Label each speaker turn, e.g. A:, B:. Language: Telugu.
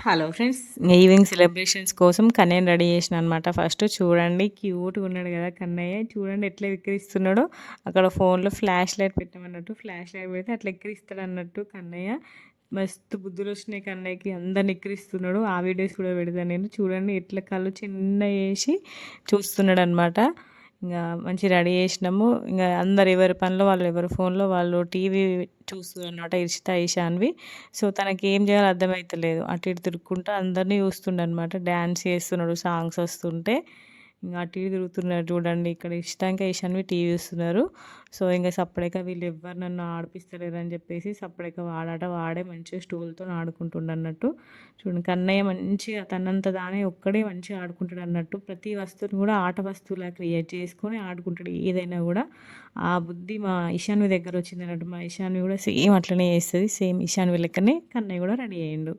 A: Hello friends. ఈవినింగ్ సెలబ్రేషన్స్ కోసం కన్నయ్యని రెడీ చేసిన అనమాట. ఫస్ట్ చూడండి క్యూట్‌గా ఉన్నాడు కదా కన్నయ్య. చూడండి ఎట్లా ఎక్కిరిస్తున్నాడో. అక్కడ ఫోన్‌లో ఫ్లాష్ లైట్ పెట్టమన్నట్టు ఫ్లాష్ లైట్ పెడితే అట్లా ఎక్కిరిస్తాడన్నట్టు కన్నయ్య. మస్తు బుద్ధులొచ్చినాయి కన్నయ్యకి. అందరిని ఎక్కిరిస్తున్నాడు. ఆ వీడియోస్ కూడా పెడతా నేను. చూడండి ఎట్లా కళ్ళు చిన్నగా చేసి చూస్తున్నాడనమాట. ఇంగా మంచిగా రెడీ చేసినాము. ఇంగా అందరు ఎవరి పనిలో వాళ్ళు, ఎవరి ఫోన్‌లో వాళ్ళు టీవీ చూస్తుర్రనమాట ఇషిత, ఇషాన్వి. సో, తనకేం చేయాలో అర్థమైతలేదు. అటు ఇటు తిరుక్కుంటా అందరిని చూస్తుండనమాట. డాన్స్ చేస్తున్నాడు సాంగ్స్ వస్తుంటే. ఇంగ అటు ఇటు తిరుగుతున్నాడు చూడండి. ఇక్కడ ఇషిత ఇంకా ఇషాన్వి టీవీ చూస్తున్నారు. సో, ఇంగ సప్పుడేక వీళ్ళెవ్వరు నన్ను ఆడిపిస్తలేరని చెప్పేసి సప్పుడేక వాడాట వాడే మంచిగా స్టూల్‌తోని ఆడుకుంటుండన్నట్టు. చూడండి కన్నయ్య మంచిగా తనంత తానే ఒక్కడే మంచిగా ఆడుకుంటాడన్నట్టు. ప్రతి వస్తువుని కూడా ఆట వస్తువులా క్రియేట్ చేసుకొని ఆడుకుంటాడు ఏదైనా గూడా. ఆ బుద్ధి మా ఇషాన్వి దగ్గరొచ్చిందన్నట్టు. మా ఇషాన్వి గూడా సేమ్ అట్లనే చేస్తది. సేమ్ ఇషాన్వి లెక్కనే కన్నయ్య గూడా రెడీ అయ్యిండు.